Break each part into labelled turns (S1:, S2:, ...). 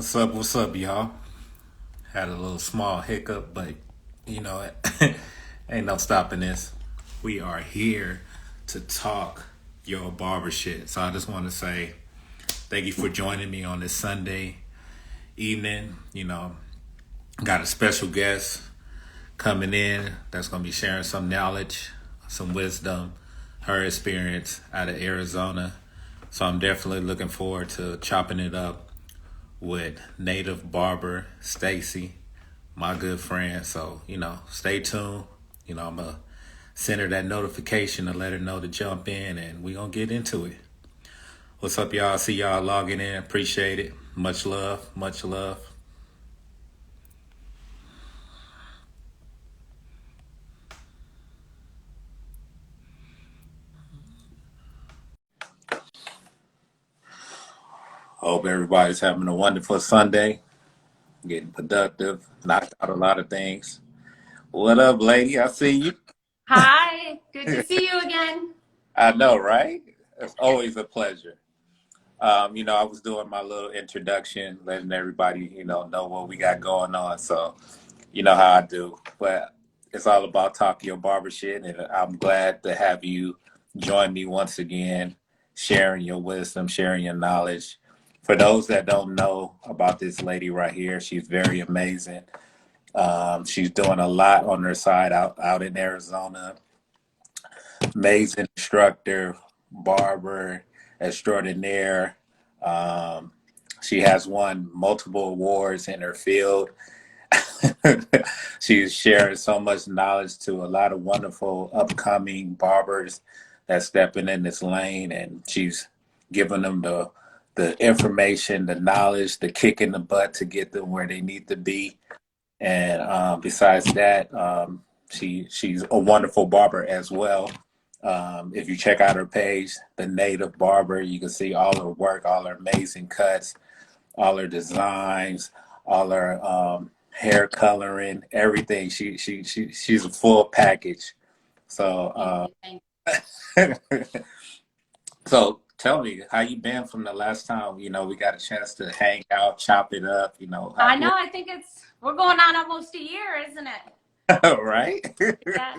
S1: What's up, y'all? Had a little small hiccup, but you know, ain't no stopping this. We are here to talk your barber shit. So I just want to say thank you for joining me on this Sunday evening. Got a special guest coming in that's going to be sharing some knowledge, some wisdom, her experience out of Arizona. So I'm definitely looking forward to chopping it up with native barber Stacey, my good friend. So, stay tuned. I'm going to send her that notification to let her know to jump in and we going to get into it. What's up, y'all? See y'all logging in. Appreciate it. Much love. Much love. Hope everybody's having a wonderful Sunday, getting productive, knocked out a lot of things. What up, lady? I see you.
S2: Hi, good to see you again.
S1: I know, right? It's always a pleasure. I was doing my little introduction, letting everybody, know what we got going on. So, you know how I do. But it's all about talking your barber shit, and I'm glad to have you join me once again, sharing your wisdom, sharing your knowledge. For those that don't know about this lady right here, she's very amazing. She's doing a lot on her side out in Arizona. Amazing instructor, barber extraordinaire. Um, she has won multiple awards in her field. She's sharing so much knowledge to a lot of wonderful upcoming barbers that's stepping in this lane, and she's giving them the information, the knowledge, the kick in the butt to get them where they need to be. And besides that, she's a wonderful barber as well. If you check out her page, The Native Barber, you can see all her work, all her amazing cuts, all her designs, all her hair coloring, everything. She's a full package. So so tell me how you been from the last time we got a chance to hang out, chop it up.
S2: I know, I think we're going on almost a year, isn't it?
S1: Right?
S2: Yeah,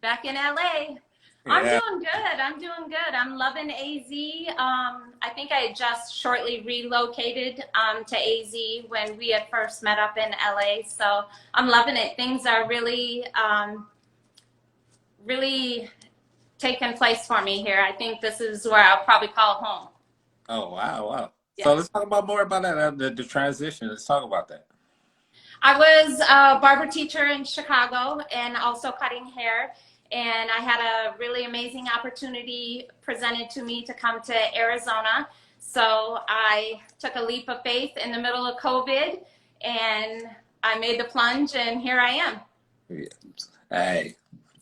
S2: back in LA. I'm
S1: Yeah.
S2: doing good. I'm doing good. I'm loving AZ. I think I just shortly relocated to AZ when we had first met up in LA. So I'm loving it. Things are really taking place for me here. I think this is where I'll probably call home.
S1: Oh, wow, wow. So
S2: Yeah.
S1: let's talk about more about that, the transition. Let's talk about that.
S2: I was a barber teacher in Chicago and also cutting hair. And I had a really amazing opportunity presented to me to come to Arizona. So I took a leap of faith in the middle of COVID and I made the plunge and here I am.
S1: Yeah. Hey,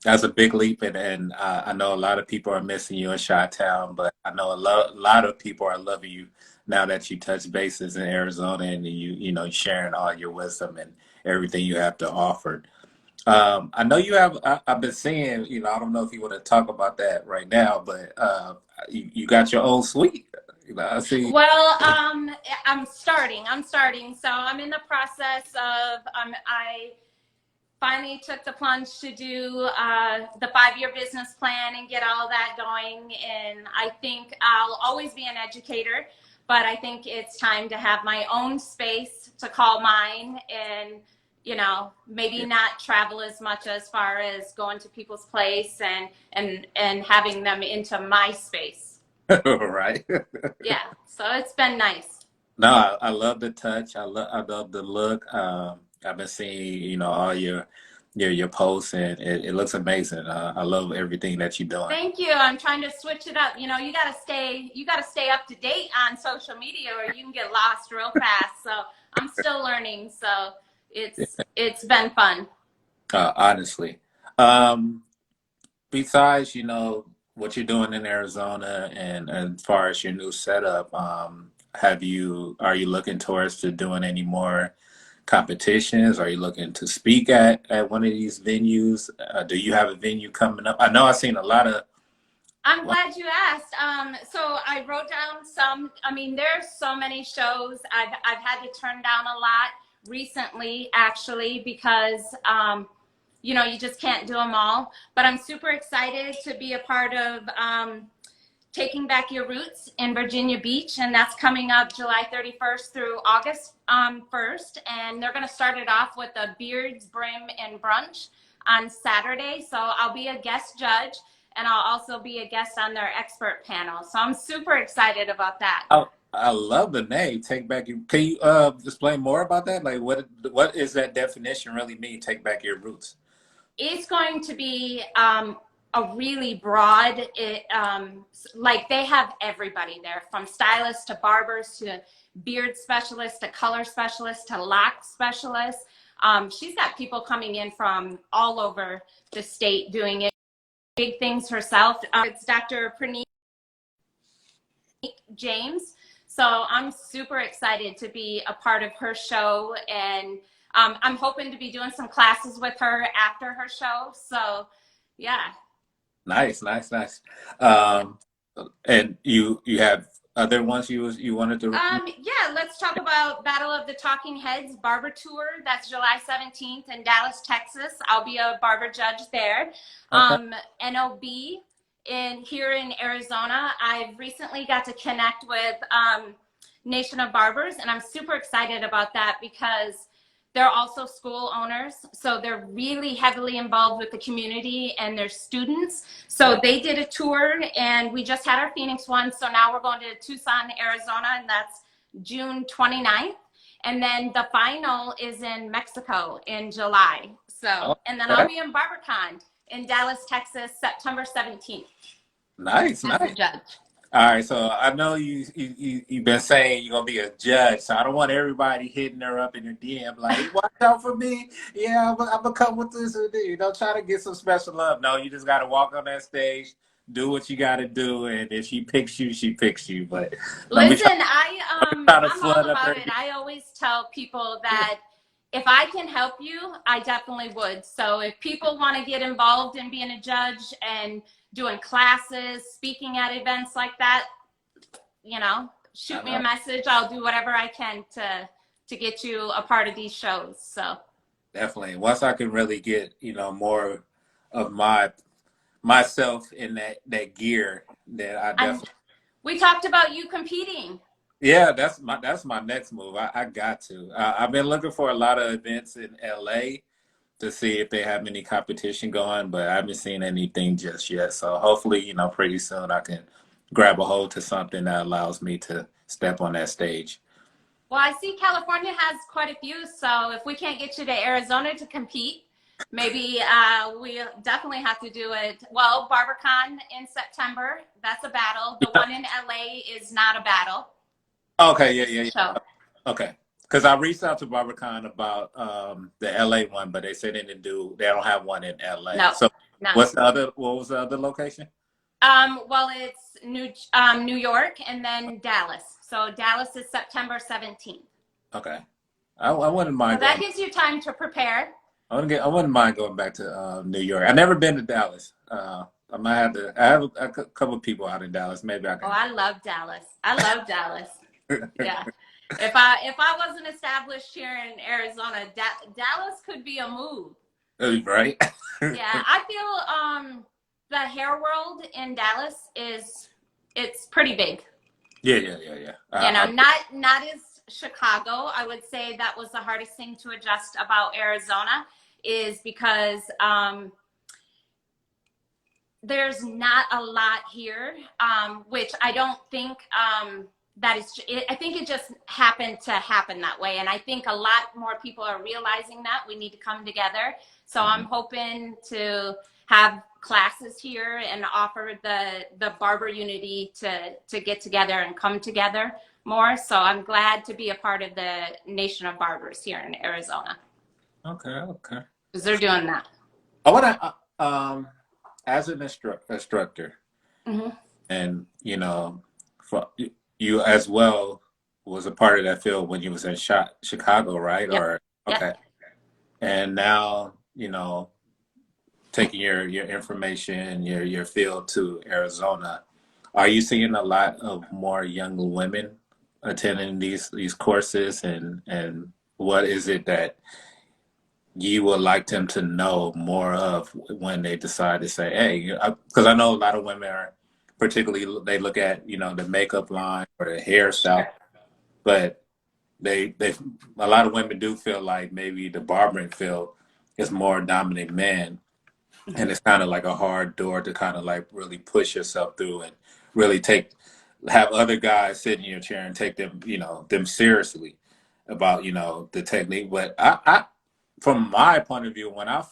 S1: that's a big leap, and I know a lot of people are missing you in Chi-Town, but I know a lot of people are loving you now that you touch bases in Arizona and sharing all your wisdom and everything you have to offer. I know you have. I've been seeing. I don't know if you want to talk about that right now, but you got your own suite. I see.
S2: Well, I'm starting. So I'm in the process of, I finally took the plunge to do the 5-year business plan and get all that going. And I think I'll always be an educator, but I think it's time to have my own space to call mine and, maybe not travel as much as far as going to people's place and having them into my space.
S1: Right.
S2: Yeah. So it's been nice.
S1: No, I love the touch. I love the look. I've been seeing all your posts, and it looks amazing. I love everything that you're doing.
S2: Thank you. I'm trying to switch it up. You gotta stay up to date on social media or you can get lost real fast. So I'm still learning. So it's been fun.
S1: Honestly, um, besides what you're doing in Arizona, and as far as your new setup, are you looking towards to doing any more competitions? Are you looking to speak at one of these venues? Do you have a venue coming up? I know I've seen a lot of
S2: I'm glad you asked. So I wrote down some. I mean, there's so many shows. I've had to turn down a lot recently, actually, because you just can't do them all. But I'm super excited to be a part of Taking Back Your Roots in Virginia Beach, and that's coming up July 31st through August 1st. And they're going to start it off with a beards, brim, and brunch on Saturday. So I'll be a guest judge, and I'll also be a guest on their expert panel. So I'm super excited about that.
S1: Oh, I love the name. Take back your. Can you explain more about that? Like, what is that definition really mean? Take back your roots.
S2: It's going to be a really broad, like they have everybody there, from stylists to barbers to beard specialists to color specialists to lock specialists. She's got people coming in from all over the state doing it, big things herself. It's Dr. Praneet James. So I'm super excited to be a part of her show, and I'm hoping to be doing some classes with her after her show. So yeah.
S1: Nice, nice, nice. Um, and you have other ones you wanted to.
S2: Yeah, let's talk about Battle of the Talking Heads Barber Tour. That's July 17th in Dallas, Texas. I'll be a barber judge there.
S1: Okay.
S2: NOB here in Arizona. I've recently got to connect with Nation of Barbers, and I'm super excited about that because they're also school owners, so they're really heavily involved with the community and their students. So they did a tour, and we just had our Phoenix one. So now we're going to Tucson, Arizona, and that's June 29th. And then the final is in Mexico in July. So, and then I'll
S1: Okay.
S2: be in BarberCon in Dallas, Texas, September 17th
S1: Nice,
S2: as a
S1: nice.
S2: judge.
S1: All right, so I know you've been saying you're gonna be a judge, so I don't want everybody hitting her up in her DM like, "Hey, watch out for me." Yeah, I'm gonna come with this. Try to get some special love. No, you just gotta walk on that stage, do what you gotta do, and if she picks you, she picks you. But let me
S2: Listen,
S1: try to
S2: I'm all
S1: flood up
S2: about
S1: her.
S2: it. I always tell people that if I can help you, I definitely would. So if people want to get involved in being a judge and doing classes, speaking at events like that, shoot me a message. I'll do whatever I can to get you a part of these shows. So
S1: Definitely. Once I can really get, more of myself in that gear, then I
S2: and
S1: definitely.
S2: we talked about you competing.
S1: Yeah, that's my next move. I got to. I've been looking for a lot of events in LA to see if they have any competition going, but I haven't seen anything just yet. So hopefully, pretty soon I can grab a hold to something that allows me to step on that stage.
S2: Well, I see California has quite a few, so if we can't get you to Arizona to compete, maybe we definitely have to do it. Well, BarberCon in September, that's a battle. The
S1: Yeah.
S2: one in LA is not a battle.
S1: Okay,
S2: It's
S1: yeah,
S2: just
S1: yeah,
S2: a
S1: yeah.
S2: show.
S1: Okay. Because I reached out to BarberCon about the LA one, but they said they don't have one in LA.
S2: No,
S1: So
S2: none.
S1: what was the other location?
S2: Well, it's New York and then Dallas. So Dallas is September 17th.
S1: Okay. I wouldn't
S2: So
S1: mind
S2: that
S1: going.
S2: gives you time to prepare.
S1: I wouldn't mind going back to New York. I've never been to Dallas. I might have to. I have a couple of people out in Dallas. Maybe I
S2: Oh,
S1: can.
S2: I love Dallas. I love Dallas. Yeah. If I wasn't established here in Arizona, Dallas could be a move.
S1: Right?
S2: Yeah, I feel the hair world in Dallas it's pretty big.
S1: Yeah, yeah, yeah, yeah.
S2: Not as Chicago. I would say that was the hardest thing to adjust about Arizona is because there's not a lot here, which I don't think I think it just happened to happen that way. And I think a lot more people are realizing that we need to come together. So I'm hoping to have classes here and offer the barber unity to get together and come together more. So I'm glad to be a part of the Nation of Barbers here in Arizona
S1: Okay, okay.
S2: because they're doing that.
S1: I want to, as an instructor,
S2: Hmm.
S1: and for you as well was a part of that field when you was in Chicago, right?
S2: Yep.
S1: Or
S2: Yep.
S1: okay, and now taking your information, your field to Arizona, are you seeing a lot of more young women attending these courses, and what is it that you would like them to know more of when they decide to say, hey, because I know a lot of women are particularly, they look at, the makeup line or the hairstyle,
S2: Sure.
S1: but they a lot of women do feel like maybe the barbering field is more dominant men, and
S2: Mhm.
S1: it's kind of like a hard door to kind of like really push yourself through and really have other guys sit in your chair and take them, them seriously about, the technique. But from my point of view, when I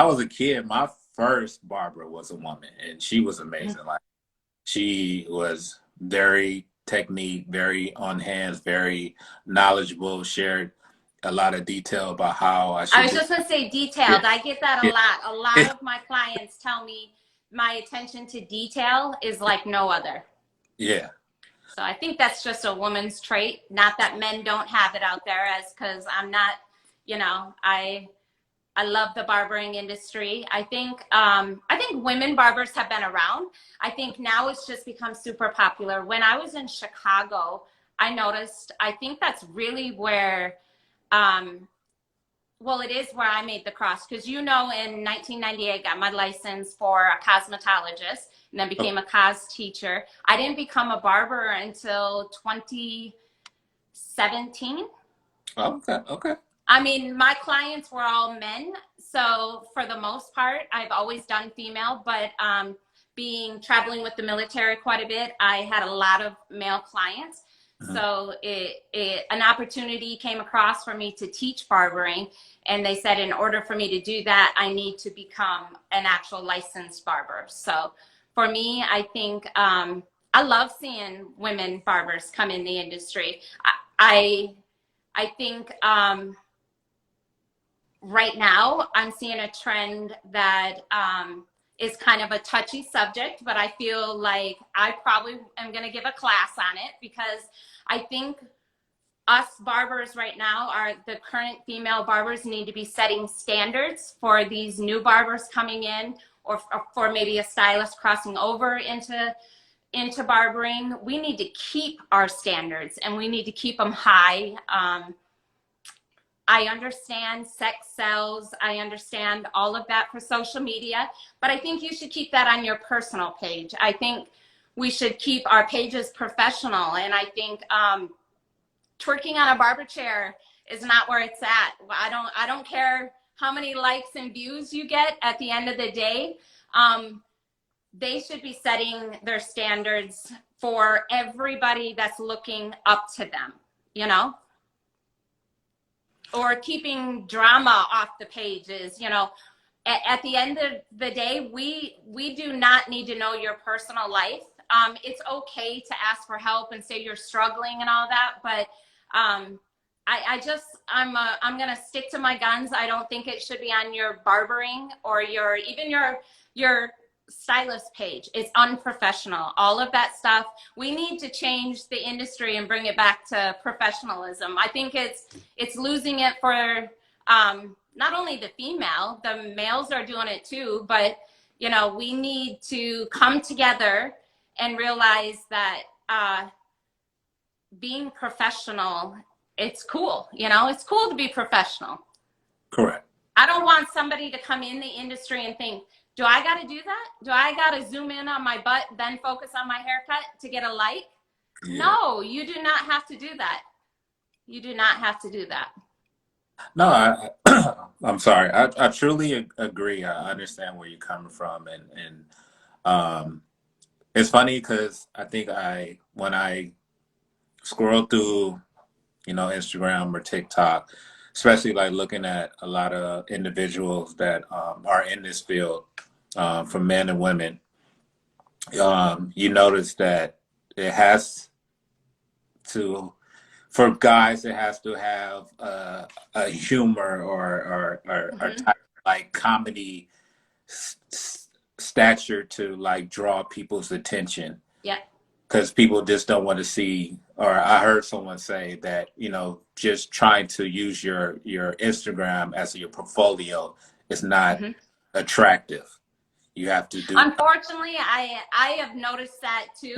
S1: was a kid, my first barber was a woman, and she was amazing. Like, she was very technique, very on hands, very knowledgeable, shared a lot of detail about how I
S2: I
S1: should
S2: was
S1: do.
S2: just going to say
S1: Yeah,
S2: detailed. I get that a
S1: yeah,
S2: lot. A lot of my clients tell me my attention to detail is like no other.
S1: yeah.
S2: So I think that's just a woman's trait. Not that men don't have it out there, as because I'm not, I love the barbering industry. I think women barbers have been around. I think now it's just become super popular. When I was in Chicago, I noticed. I think that's really where um, well, it is where I made the cross because in 1998, I got my license for a cosmetologist and then became a cos teacher. I didn't become a barber until 2017.
S1: Okay, okay.
S2: I mean, my clients were all men, so for the most part, I've always done female. But being traveling with the military quite a bit, I had a lot of male clients.
S1: Mhm.
S2: So an opportunity came across for me to teach barbering, and they said in order for me to do that, I need to become an actual licensed barber. So for me, I think I love seeing women barbers come in the industry. I think right now I'm seeing a trend that is kind of a touchy subject, but I feel like I probably am going to give a class on it because I think us barbers right now are the current female barbers need to be setting standards for these new barbers coming in, or for maybe a stylist crossing over into barbering. We need to keep our standards and we need to keep them high. I understand sex sells. I understand all of that for social media, but I think you should keep that on your personal page. I think we should keep our pages professional. And I think twerking on a barber chair is not where it's at. I don't care how many likes and views you get at the end of the day. They should be setting their standards for everybody that's looking up to them, you know? Or keeping drama off the pages. At the end of the day, we do not need to know your personal life. It's okay to ask for help and say you're struggling and all that, but I'm gonna stick to my guns. I don't think it should be on your barbering or your stylist page. It's unprofessional. All of that stuff. We need to change the industry and bring it back to professionalism. I think it's losing it for not only the female, the males are doing it too, but we need to come together and realize that being professional, it's cool. It's cool to be professional.
S1: Correct.
S2: I don't want somebody to come in the industry and think, do I got to do that? Do I got to zoom in on my butt, then focus on my haircut to get a like?
S1: Yeah.
S2: No, you do not have to do that. You do not have to do that.
S1: No, I'm sorry. I truly agree. I understand where you're coming from, and um, it's funny because I think when I scroll through, Instagram or TikTok, especially like looking at a lot of individuals that are in this field, for men and women, you notice that it has to, for guys, it has to have a humor or
S2: Mm-hmm.
S1: type of like comedy stature to like draw people's attention,
S2: Yeah.
S1: because people just don't want to see. Or I heard someone say that, just trying to use your Instagram as your portfolio is not
S2: Mm-hmm.
S1: attractive. You have to do.
S2: Unfortunately, I have noticed that too.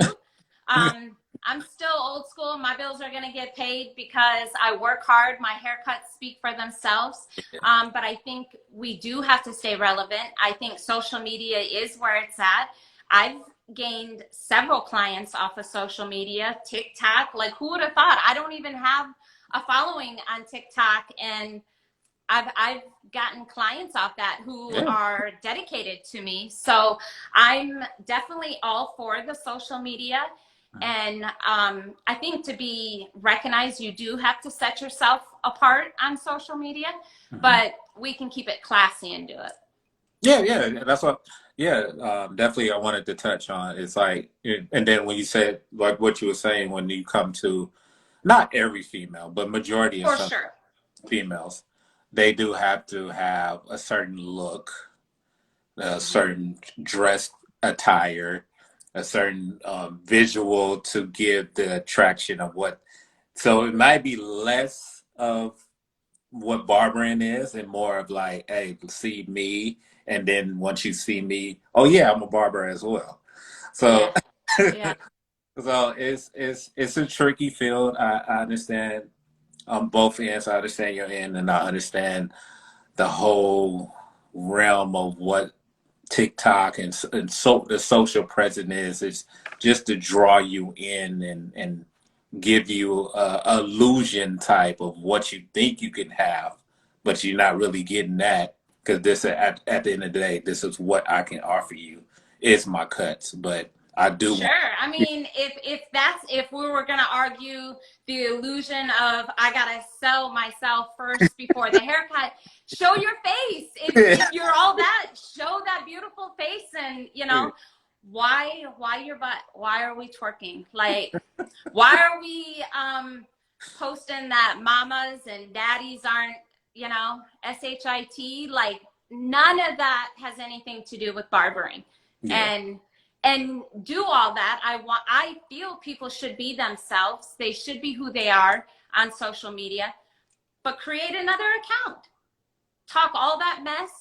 S2: I'm still old school. My bills are going to get paid because I work hard. My haircuts speak for themselves. But I think we do have to stay relevant. I think social media is where it's at. I've gained several clients off of social media, TikTok. Like, who would have thought? I don't even have a following on TikTok, and I've gotten clients off that who
S1: Yeah.
S2: are dedicated to me. So I'm definitely all for the social media. And I think to be recognized, you do have to set yourself apart on social media, but we can keep it classy and do it.
S1: Yeah, that's what. Yeah, definitely. I wanted to touch on. It's like, and then when you said like what you were saying when you come to not every female, but majority of
S2: For
S1: some
S2: sure.
S1: females, they do have to have a certain look, a certain dress attire, a certain visual to give the attraction of what. So it might be less of what barbering is and more of like, hey, see me. And then once you see me, oh yeah, I'm a barber as well. So
S2: Yeah. Yeah.
S1: so it's a tricky field. I understand on both ends. I understand your end and I understand the whole realm of what TikTok and so the social presence is. It's just to draw you in and give you a illusion type of what you think you can have, but you're not really getting that because this at the end of the day, this is what I can offer you is my cuts. But I do want.
S2: Sure. I mean, if we were gonna argue the illusion of I gotta sell myself first before the haircut, show your face. If you're all that, show that beautiful face, and why your butt? Why are we twerking? Like, why are we posting that mamas and daddies aren't shit? Like, none of that has anything to do with barbering.
S1: Yeah.
S2: And do all that. I feel people should be themselves. They should be who they are on social media, but create another account. Talk all that mess.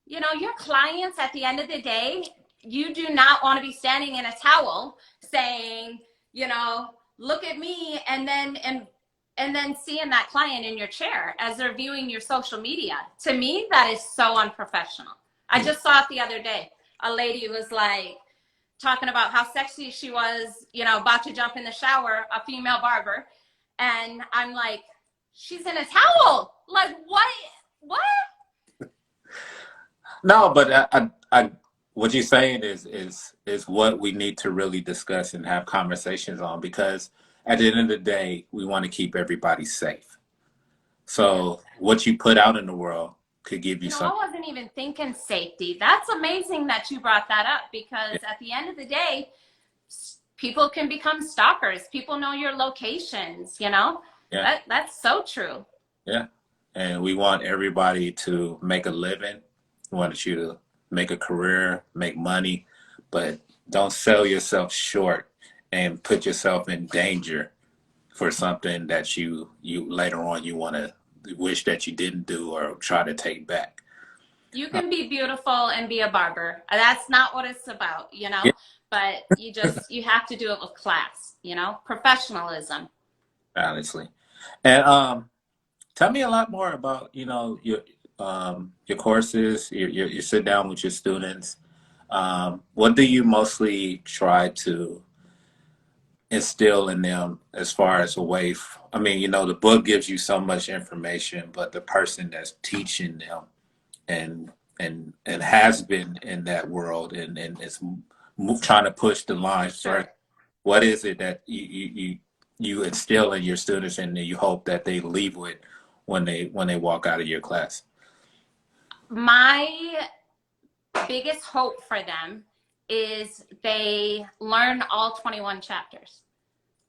S2: Your clients at the end of the day, you do not want to be standing in a towel saying, look at me, and then seeing that client in your chair as they're viewing your social media. To me, that is so unprofessional. I just saw it the other day. A lady was like, talking about how sexy she was, about to jump in the shower, a female barber. And I'm like, she's in a towel. Like, what? What?
S1: No, but what you're saying is what we need to really discuss and have conversations on because at the end of the day, we want to keep everybody safe.
S2: Yeah.
S1: So what you put out in the world could give you
S2: I
S1: some.
S2: wasn't even thinking safety. That's amazing that you brought that up because
S1: Yeah,
S2: at the end of the day, people can become stalkers. People know your locations.
S1: yeah,
S2: That's so true.
S1: yeah. And we want everybody to make a living. We want you to make a career, make money, but don't sell yourself short and put yourself in danger for something that you later on you want to wish that you didn't do or try to take back.
S2: You can be beautiful and be a barber. That's not what it's about.
S1: Yeah,
S2: But you have to do it with class, professionalism.
S1: honestly. And tell me a lot more about your courses. You sit down with your students. What do you mostly try to instill in them as far as a way? I mean, the book gives you so much information, but the person that's teaching them and and has been in that world and is trying to push the line further.
S2: Sure.
S1: What is it that you instill in your students and you hope that they leave with when they walk out of your class?
S2: My biggest hope for them is they learn all 21 chapters.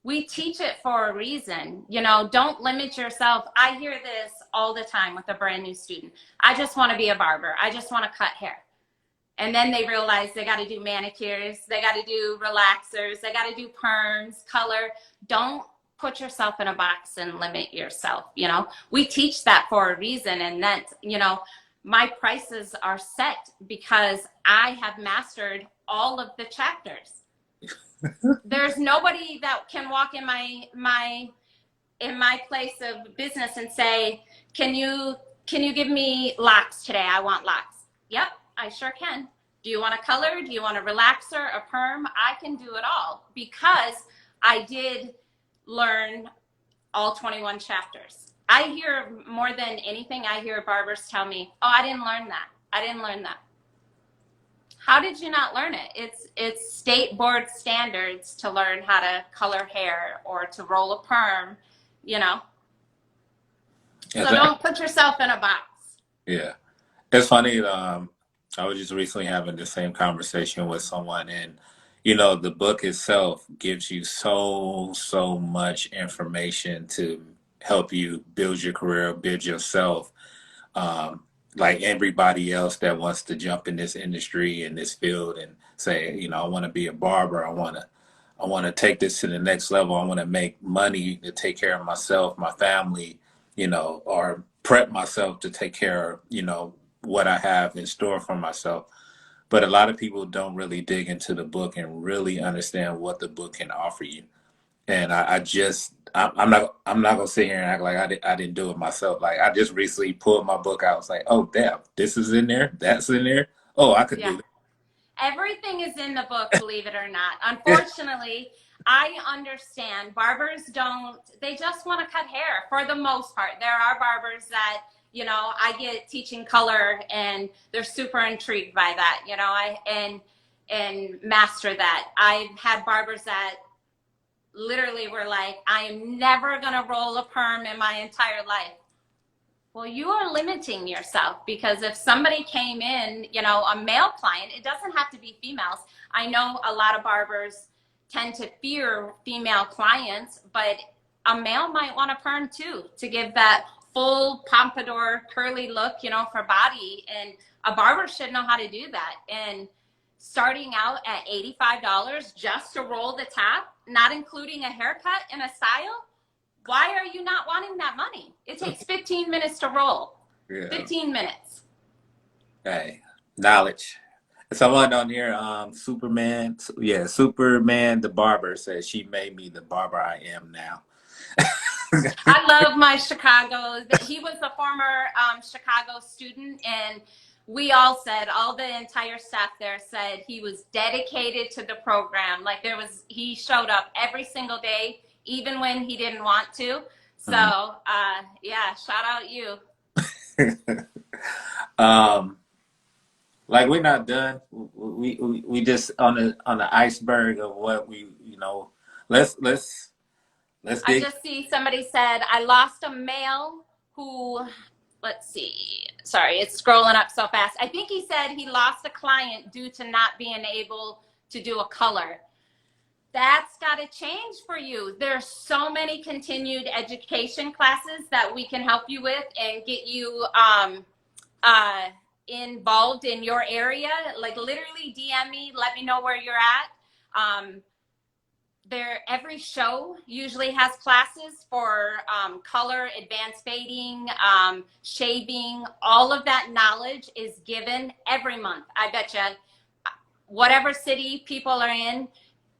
S2: We teach it for a reason. Don't limit yourself. I hear this all the time with a brand new student. I just want to be a barber. I just want to cut hair. And then they realize they got to do manicures, they got to do relaxers, they got to do perms, color. Don't put yourself in a box and limit yourself. We teach that for a reason. And that, my prices are set because I have mastered all of the chapters. There's nobody that can walk in my place of business and say, can you give me locks today? I want locks. Yep, I sure can. Do you want a color? Do you want a relaxer, a perm? I can do it all because I did learn all 21 chapters. I hear more than anything, I hear barbers tell me, oh, I didn't learn that. I didn't learn that. How did you not learn it? It's state board standards to learn how to color hair or to roll a perm, you know? So don't put yourself in a box.
S1: Yeah. It's funny. I was just recently having the same conversation with someone, and you know, the book itself gives you so much information to help you build your career, build yourself. Like everybody else that wants to jump in this industry, in this field, and say, you know, I want to be a barber. I want to take this to the next level. I want to make money to take care of myself, my family, you know, or prep myself to take care of, you know, what I have in store for myself. But a lot of people don't really dig into the book and really understand what the book can offer you. And I'm not gonna sit here and act like I didn't do it myself. Like I just recently pulled my book out. I was like, oh damn, this is in there, that's in there. Oh, I could
S2: Yeah.
S1: do that.
S2: Everything is in the book, believe it or not. Unfortunately, I understand barbers they just want to cut hair for the most part. There are barbers that, you know, I get teaching color and they're super intrigued by that, you know, and master that. I've had barbers that literally were like, I am never going to roll a perm in my entire life. Well, you are limiting yourself because if somebody came in, you know, a male client, it doesn't have to be females. I know a lot of barbers tend to fear female clients, but a male might want a perm too to give that full pompadour curly look, you know, for body. And a barber should know how to do that. And starting out at $85 just to roll the top, not including a haircut and a style, why are you not wanting that money? It takes 15 minutes to roll. Yeah. 15 minutes.
S1: Hey, knowledge. Someone on here, Superman, the barber says she made me the barber I am now.
S2: I love my Chicago. He was a former Chicago student, and we all the entire staff there said he was dedicated to the program. Like he showed up every single day, even when he didn't want to. So, yeah, shout out you.
S1: Like we're not done. We just on the iceberg of what we, you know, let's
S2: I just see somebody said, I lost a male who, let's see, sorry, it's scrolling up so fast. I think he said he lost a client due to not being able to do a color. That's got to change for you. There's so many continued education classes that we can help you with and get you involved in your area. Like literally DM me, let me know where you're at. Every show usually has classes for color, advanced fading, shaving. All of that knowledge is given every month. I bet you whatever city people are in,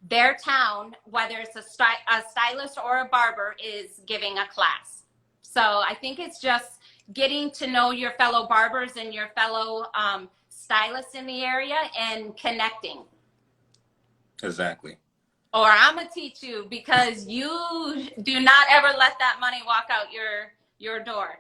S2: their town, whether it's a stylist or a barber, is giving a class. So I think it's just getting to know your fellow barbers and your fellow stylists in the area and connecting.
S1: Exactly.
S2: Or I'm gonna teach you because you do not ever let that money walk out your door.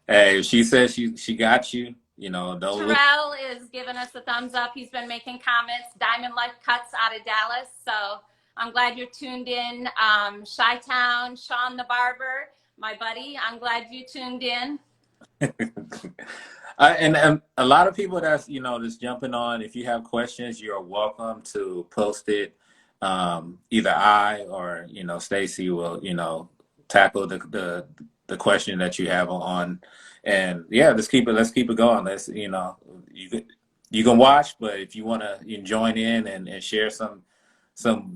S1: Hey, she says she got you. You know,
S2: Terrell is giving us a thumbs up. He's been making comments. Diamond Life Cuts out of Dallas. So I'm glad you're tuned in. Chi-Town, Sean the Barber, my buddy. I'm glad you tuned in.
S1: And a lot of people that's, you know, just jumping on. If you have questions, you're welcome to post it. Either I or, you know, Stacey will, you know, tackle the question that you have on. And yeah, let's keep it going. Let's, you know, you can watch, but if you want to join in and share some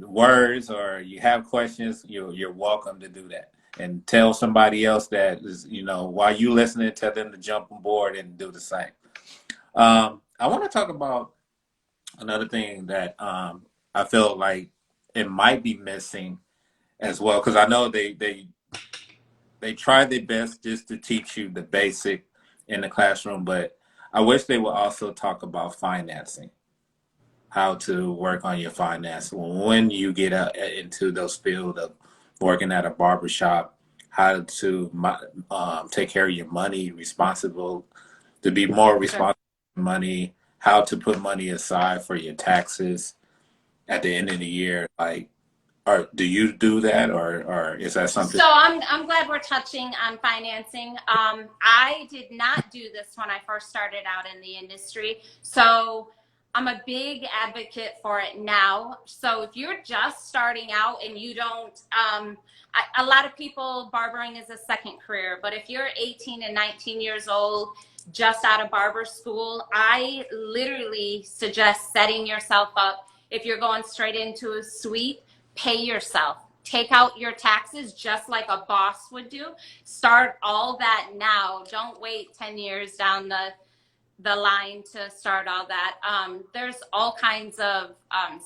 S1: words or you have questions, you're welcome to do that. and tell somebody else that is, while you listening, tell them to jump on board and do the same. I want to talk about another thing that I feel like it might be missing as well, because I know they try their best just to teach you the basic in the classroom, but I wish they would also talk about financing, how to work on your finance when you get into those field of working at a barber shop, how to take care of your money, responsible to be more
S2: Sure.
S1: responsible for money, how to put money aside for your taxes at the end of the year. Like, or do you do that, or is that something?
S2: So I'm glad we're touching on financing. I did not do this when I first started out in the industry, so I'm a big advocate for it now. So if you're just starting out and you don't, a lot of people, barbering is a second career, but if you're 18 and 19 years old, just out of barber school, I literally suggest setting yourself up. If you're going straight into a suite, pay yourself. Take out your taxes just like a boss would do. Start all that now. Don't wait 10 years down the line to start all that. There's all kinds of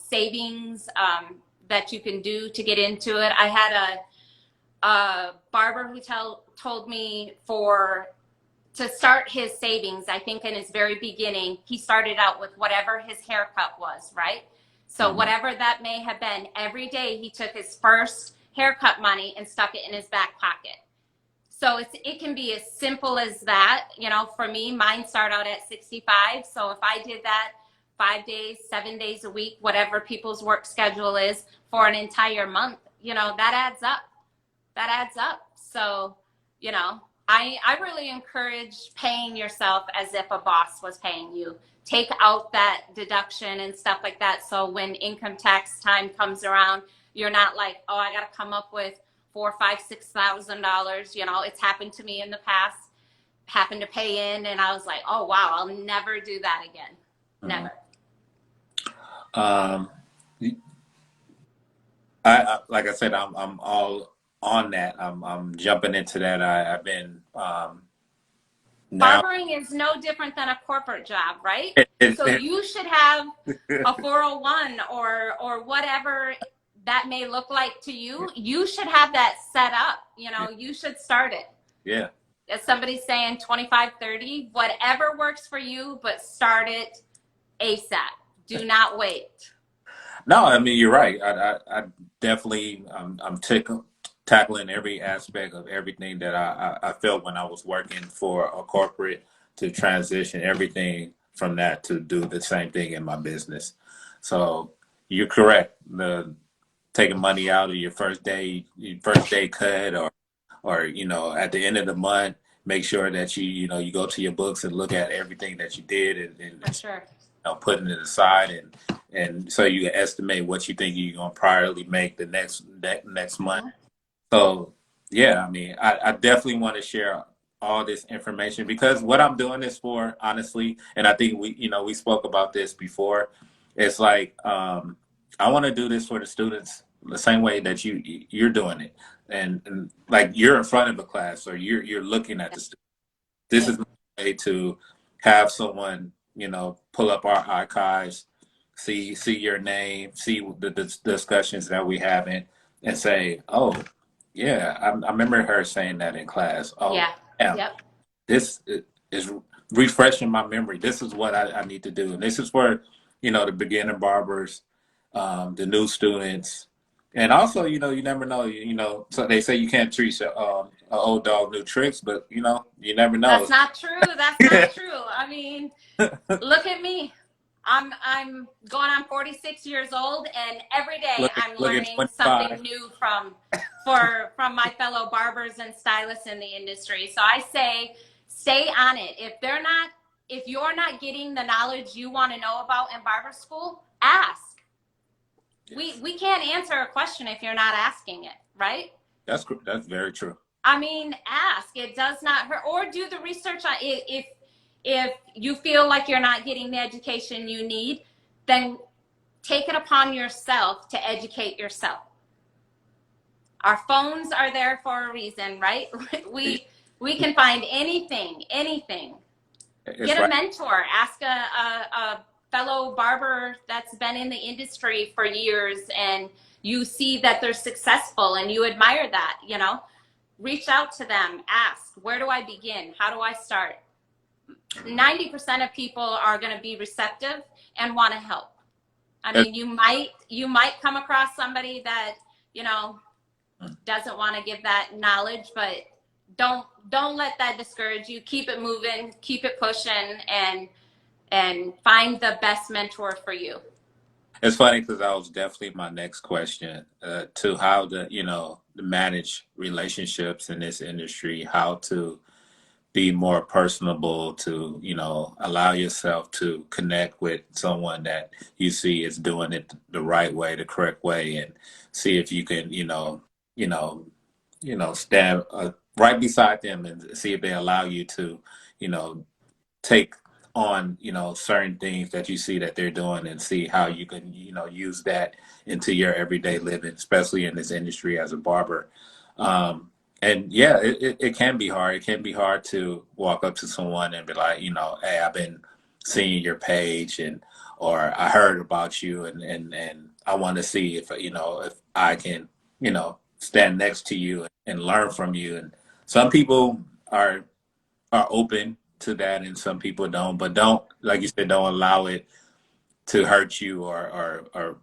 S2: savings that you can do to get into it. I had a barber who told me to start his savings, I think in his very beginning, he started out with whatever his haircut was, right? So whatever that may have been, every day he took his first haircut money and stuck it in his back pocket. So it can be as simple as that. For me, mine start out at 65. So if I did that 5 days, 7 days a week, whatever people's work schedule is for an entire month, that adds up. That adds up. So, I really encourage paying yourself as if a boss was paying you. Take out that deduction and stuff like that. So when income tax time comes around, you're not like, oh, I got to come up with $4,000, $5,000, $6,000. It's happened to me in the past. Happened to pay in, and I was like, oh wow, I'll never do that again. Never.
S1: Um, I like I said, I'm all on that. I'm jumping into that. I've been now.
S2: Barbering is no different than a corporate job, right? So you should have a 401 or whatever that may look like to you. You should have that set up. You should start it.
S1: Yeah.
S2: As somebody's saying 25, 30, whatever works for you, but start it ASAP. Do not wait.
S1: No, I mean, you're right. I definitely, I'm tackling every aspect of everything that I felt when I was working for a corporate, to transition everything from that to do the same thing in my business. So you're correct. The taking money out of your first day cut, or at the end of the month, make sure that you go to your books and look at everything that you did,
S2: For sure.
S1: putting it aside, and so you estimate what you think you're gonna priorly make the next month. So yeah, I mean, I definitely want to share all this information, because what I'm doing this for, honestly, and I think we spoke about this before. It's like I want to do this for the students the same way that you're doing it, and like you're in front of a class, or you're looking at the students. This is my way to have someone pull up our archives, see your name, see the discussions that we having, and say, oh yeah, I remember her saying that in class. Oh
S2: Yeah. Yep.
S1: this is refreshing my memory. This is what I need to do, and this is for the beginner barbers, the new students, and also you never know. So they say you can't teach an old dog new tricks, but you never know.
S2: That's not true. That's not true. I mean, look at me. I'm going on 46 years old, and every day I'm learning something new from my fellow barbers and stylists in the industry. So I say, stay on it. If you're not getting the knowledge you want to know about in barber school, ask. Yes. We can't answer a question if you're not asking it, right?
S1: That's very true.
S2: I mean, ask. It does not hurt, or do the research on it. If you feel like you're not getting the education you need, then take it upon yourself to educate yourself. Our phones are there for a reason, right? We can find anything.
S1: It's
S2: Get a
S1: right.
S2: mentor. Ask a fellow barber that's been in the industry for years, and you see that they're successful and you admire that, reach out to them, ask, where do I begin? How do I start? 90% of people are going to be receptive and want to help. I mean, you might come across somebody that, you know, doesn't want to give that knowledge, but don't let that discourage you. Keep it moving, keep it pushing, and find the best mentor for you.
S1: It's funny because that was definitely my next question to how to manage relationships in this industry, how to be more personable, to allow yourself to connect with someone that you see is doing it the right way, the correct way, and see if you can you know stand right beside them and see if they allow you to you know take on certain things that you see that they're doing and see how you can use that into your everyday living, especially in this industry as a barber. And yeah, it can be hard. It can be hard to walk up to someone and be like, hey, I've been seeing your page, and or I heard about you, and I want to see if I can stand next to you and learn from you. And some people are open to that, and some people don't. But don't, like you said, don't allow it to hurt you or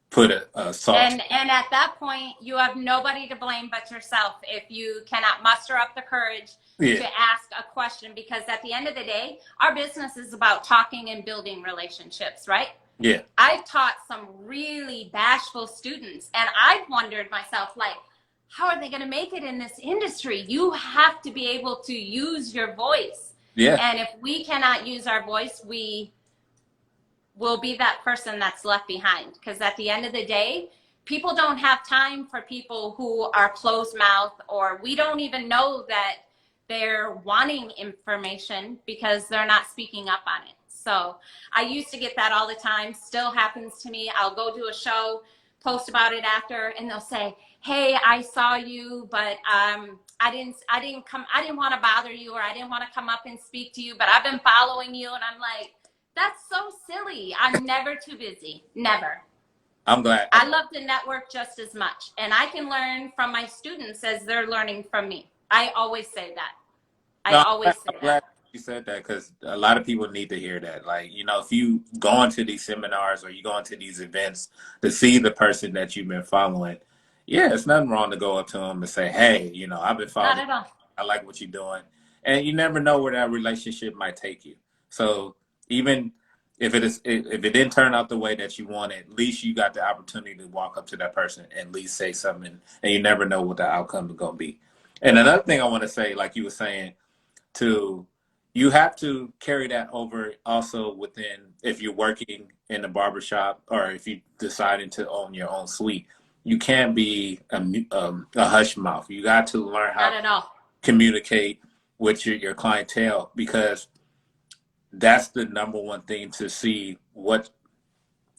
S1: put a salt.
S2: And at that point, you have nobody to blame but yourself if you cannot muster up the courage
S1: Yeah,
S2: to ask a question, because at the end of the day, our business is about talking and building relationships, right?
S1: yeah,
S2: I've taught some really bashful students, and I've wondered myself, like, how are they going to make it in this industry? You have to be able to use your voice.
S1: yeah,
S2: And if we cannot use our voice, we will be that person that's left behind. Because at the end of the day, people don't have time for people who are closed mouth, or we don't even know that they're wanting information because they're not speaking up on it. So I used to get that all the time, still happens to me. I'll go do a show, post about it after, and they'll say, hey, I saw you, but I didn't want to bother you, or I didn't want to come up and speak to you, but I've been following you. And I'm like, that's so silly. I'm never too busy. Never.
S1: I'm glad.
S2: I love to network just as much. And I can learn from my students as they're learning from me. I always say that. I
S1: No,
S2: always say
S1: I'm
S2: that.
S1: glad you said that because a lot of people need to hear that. Like, if you go into these seminars or you go into these events to see the person that you've been following, yeah, it's nothing wrong to go up to them and say, hey, I've been
S2: Not
S1: following.
S2: at all.
S1: I like what you're doing. And you never know where that relationship might take you. So even if it didn't turn out the way that you wanted, at least you got the opportunity to walk up to that person and at least say something, and you never know what the outcome is going to be. And another thing I want to say, like you were saying, to you have to carry that over also within, if you're working in a barbershop or if you deciding to own your own suite, you can't be a hush mouth. You got to learn how
S2: Not
S1: to
S2: at all.
S1: communicate with your clientele, because that's the number one thing to see what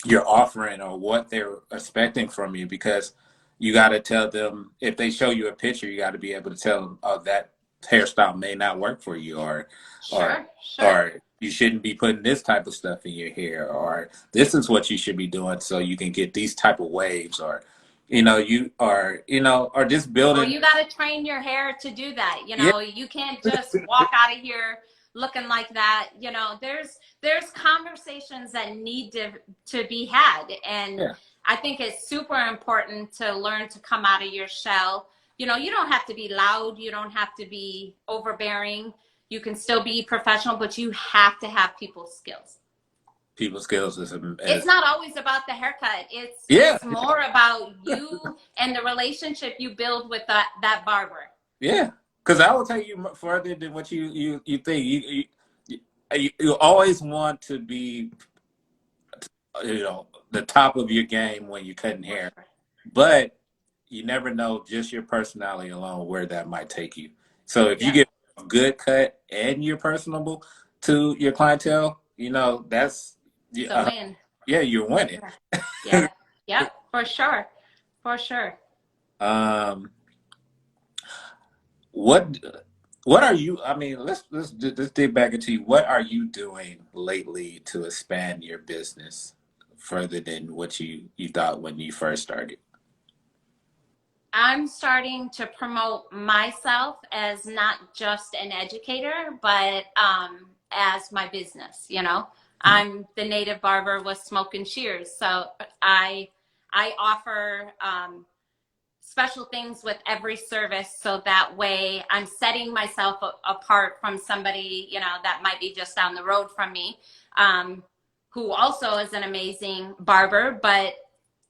S1: you're offering or what they're expecting from you, because you got to tell them, if they show you a picture, you got to be able to tell them, oh, that hairstyle may not work for you, or
S2: Sure, sure.
S1: or you shouldn't be putting this type of stuff in your hair, or this is what you should be doing so you can get these type of waves, or you are or just
S2: Or
S1: building.
S2: you got to train your hair to do that.
S1: Yeah,
S2: You can't just walk out of here looking like that. There's conversations that need to be had. And
S1: yeah,
S2: I think it's super important to learn to come out of your shell. You don't have to be loud. You don't have to be overbearing. You can still be professional, but you have to have people skills.
S1: people skills
S2: It's
S1: is
S2: not always about the haircut. It's
S1: yeah,
S2: it's more about you and the relationship you build with that barber.
S1: yeah. Because I will take you further than what you think. You always want to be the top of your game when you're cutting
S2: For
S1: hair,
S2: sure.
S1: but you never know just your personality alone where that might take you. So if you
S2: Yep.
S1: get a good cut and you're personable to your clientele, that's
S2: It's a win.
S1: yeah, you're
S2: For
S1: winning.
S2: sure. Yeah. Yep. For sure. For sure.
S1: Um, what what are you? I mean, let's dig back into you. What are you doing lately to expand your business further than what you thought when you first started?
S2: I'm starting to promote myself as not just an educator, but as my business. I'm the native barber with Smoke and Shears, so I I offer special things with every service, so that way I'm setting myself apart from somebody that might be just down the road from me, um, who also is an amazing barber, but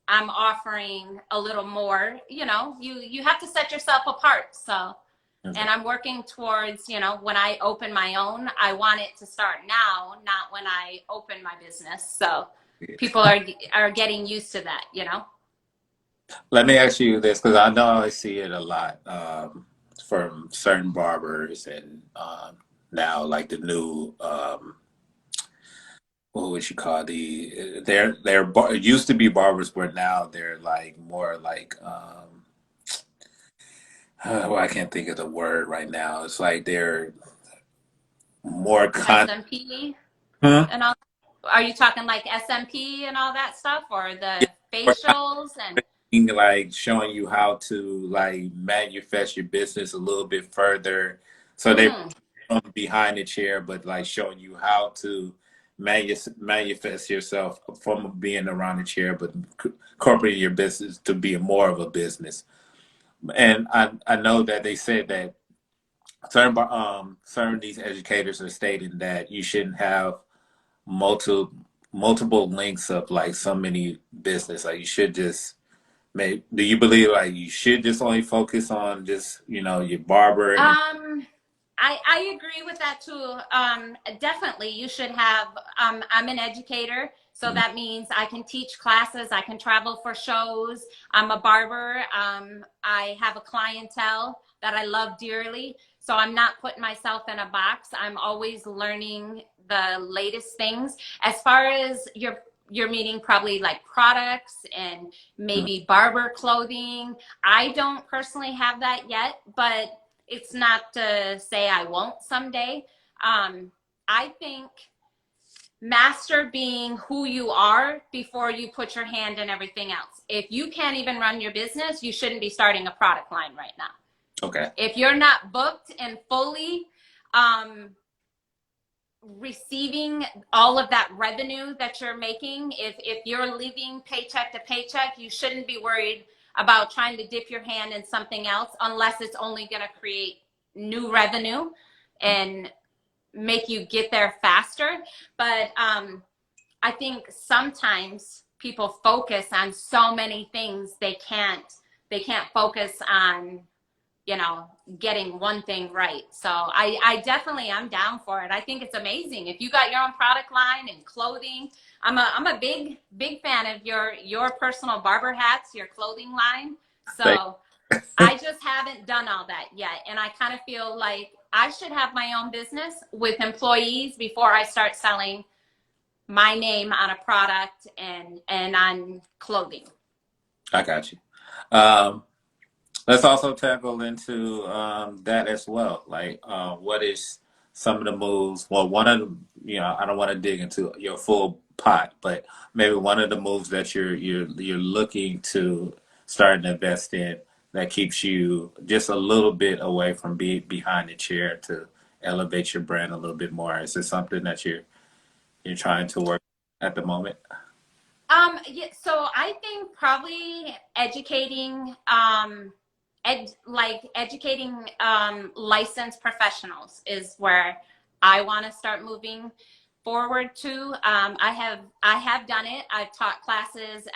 S2: I'm offering a little more. You have to set yourself apart. So,
S1: Okay.
S2: and I'm working towards, when I open my own, I want it to start now, not when I open my business. So people are getting used to that.
S1: Let me ask you this because I know I see it a lot from certain barbers and now like the new what would you call it used to be barbers, but now they're like more like well, I can't think of the word right now. It's like they're more con.
S2: SMP
S1: Huh?
S2: and all. Are you talking like SMP and all that stuff, or
S1: Yeah,
S2: the
S1: more
S2: facials and?
S1: content, like showing you how to like manifest your business a little bit further. So they
S2: Mm,
S1: from behind the chair, but like showing you how to manifest yourself from being around the chair, but incorporating your business to be more of a business. And I know that they said that certain these educators are stating that you shouldn't have multiple multiple links of like so many business. Like you should just make. Do you believe like you should just only focus on just your barber and
S2: um, I agree with that too. Definitely, you should have. I'm an educator, so
S1: Mhm.
S2: that means I can teach classes. I can travel for shows. I'm a barber. I have a clientele that I love dearly. So I'm not putting myself in a box. I'm always learning the latest things. As far as your meeting, probably like products and maybe barber clothing. I don't personally have that yet, but it's not to say I won't someday. I think master being who you are before you put your hand in everything else. If you can't even run your business, you shouldn't be starting a product line right now.
S1: okay,
S2: If you're not booked and fully um, receiving all of that revenue that you're making, if you're living paycheck to paycheck, you shouldn't be worried about trying to dip your hand in something else unless it's only going to create new revenue and make you get there faster. But I think sometimes people focus on so many things they can't focus on getting one thing right. So I definitely am down for it. I think it's amazing. If you got your own product line and clothing, I'm a big fan of your personal barber hats, your clothing line.
S1: thank.
S2: So I just haven't done all that yet. And I kind of feel like I should have my own business with employees before I start selling my name on a product and on clothing.
S1: I got you. Um, let's also tackle into that as well. Like, what is some of the moves? Well, one of the, I don't want to dig into your full pot, but maybe one of the moves that you're looking to start and invest in that keeps you just a little bit away from being behind the chair to elevate your brand a little bit more. Is this something that you're trying to work at the moment?
S2: Yeah, so I think probably educating licensed professionals is where I want to start moving forward to. I have done it. I've taught classes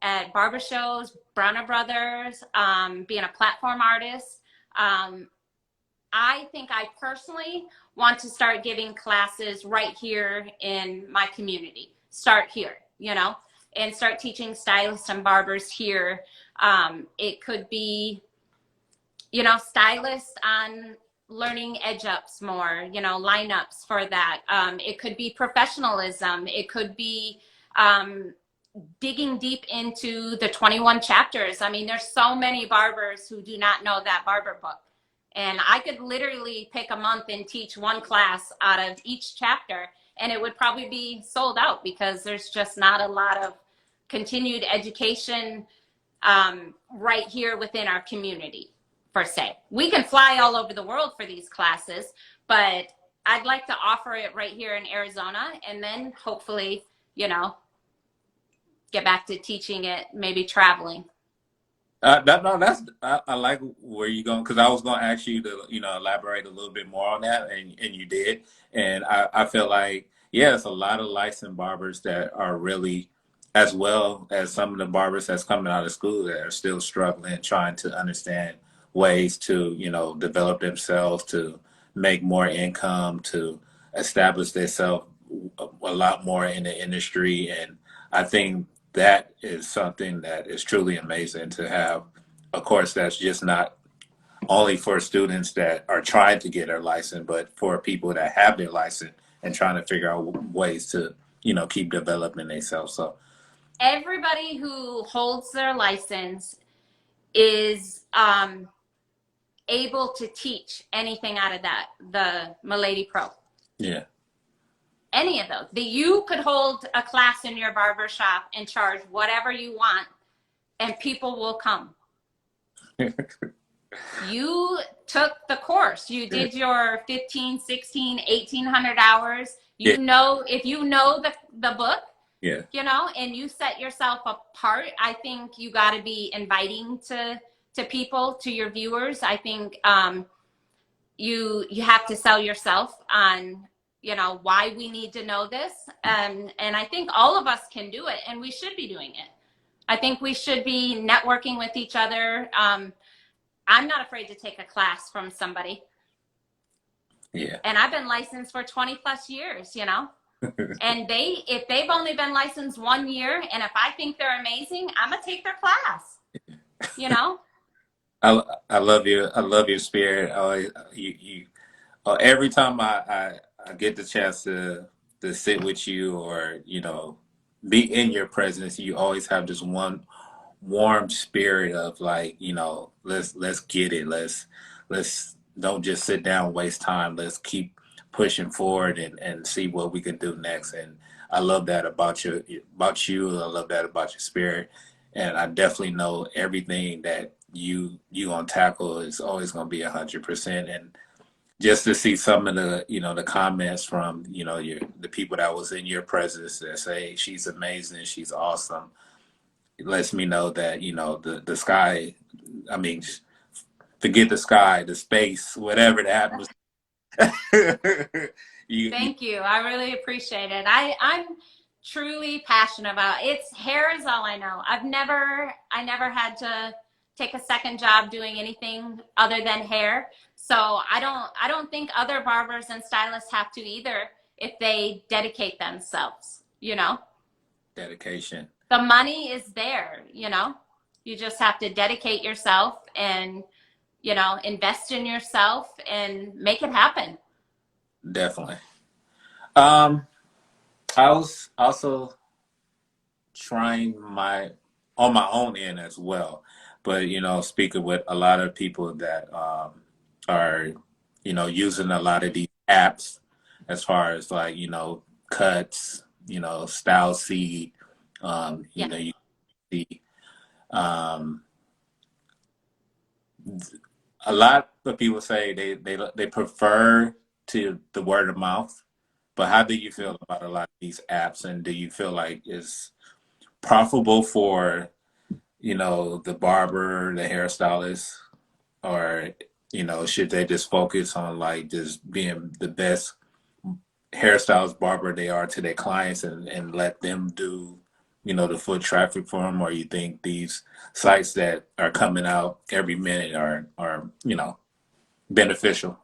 S2: at barber shows, Bronner Brothers, being a platform artist. Um, I think I personally want to start giving classes right here in my community. Start here, and start teaching stylists and barbers here. It could be, stylists on learning edge ups more, lineups for that. It could be professionalism. It could be digging deep into the 21 chapters. I mean, there's so many barbers who do not know that barber book. And I could literally pick a month and teach one class out of each chapter, and it would probably be sold out because there's just not a lot of continued education right here within our community, per se. We can fly all over the world for these classes, but I'd like to offer it right here in Arizona, and then hopefully, get back to teaching it, maybe traveling.
S1: I like where you're going because I was going to ask you to elaborate a little bit more on that, and you did, and I feel like yeah, it's a lot of licensed barbers that are really, as well as some of the barbers that's coming out of school that are still struggling, trying to understand ways to develop themselves, to make more income, to establish themselves a lot more in the industry, and I think that is something that is truly amazing to have a course that's just not only for students that are trying to get their license, but for people that have their license and trying to figure out ways to, keep developing themselves. So
S2: Everybody who holds their license is able to teach anything out of that, the Milady Pro.
S1: yeah,
S2: Any of those. You could hold a class in your barber shop and charge whatever you want, and people will come. You took the course. You did your 15, 16, 1,800 hours.
S1: yeah,
S2: If you know the book,
S1: yeah,
S2: and you set yourself apart, I think you got to be inviting to people, to your viewers. I think you have to sell yourself on why we need to know this, and I think all of us can do it, and we should be doing it. I think we should be networking with each other. I'm not afraid to take a class from somebody,
S1: yeah.
S2: and I've been licensed for 20 plus years, and if they've only been licensed 1 year, and if I think they're amazing, I'm gonna take their class.
S1: I love you. I love your spirit. Every time I get the chance to sit with you or be in your presence, you always have this one warm spirit of like let's get it. Let's don't just sit down and waste time. Let's keep pushing forward and see what we can do next. And I love that about you. I love that about your spirit. And I definitely know everything that you on tackle is always going to be 100%. And just to see some of the comments from the people that was in your presence that say she's amazing, she's awesome, it lets me know that the sky, I mean, forget the sky, the space, whatever the atmosphere.
S2: Thank you. I really appreciate it. I'm truly passionate about it. Hair is all I know. I never had to take a second job doing anything other than hair. So I don't think other barbers and stylists have to either if they dedicate themselves,
S1: Dedication.
S2: The money is there, You just have to dedicate yourself and, invest in yourself and make it happen.
S1: Definitely. I was also trying on my own end as well, but speaking with a lot of people that are using a lot of these apps as far as like cuts, style seed,
S2: Yeah.
S1: you see um, a lot of people say they prefer to the word of mouth. But how do you feel about a lot of these apps, and do you feel like it's profitable for the barber, the hairstylist, or should they just focus on like just being the best hairstylist barber they are to their clients and let them do the foot traffic for them, or you think these sites that are coming out every minute are beneficial?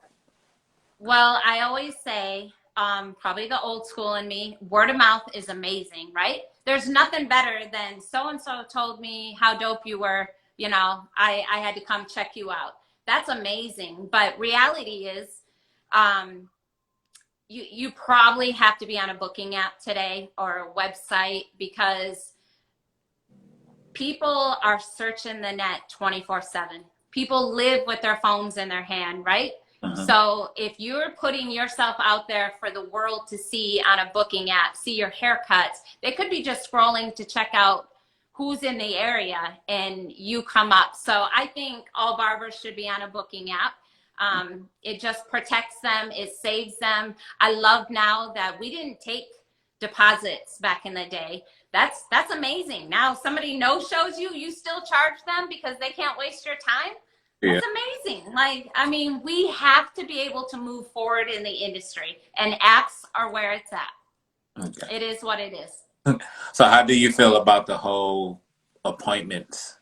S2: Well, I always say, probably the old school in me, word of mouth is amazing, right? There's nothing better than so-and-so told me how dope you were, I had to come check you out. That's amazing. But reality is, you probably have to be on a booking app today or a website because people are searching the net 24/7. People live with their phones in their hand, right? So if you're putting yourself out there for the world to see on a booking app, see your haircuts, they could be just scrolling to check out who's in the area and you come up. So I think all barbers should be on a booking app. It just protects them. It saves them. I love now that we didn't take deposits back in the day. That's amazing. Now somebody no-shows you, you still charge them because they can't waste your time. That's amazing. Like, I mean, we have to be able to move forward in the industry, and apps are where it's at. Okay. It is what it is.
S1: So how do you feel about the whole appointments?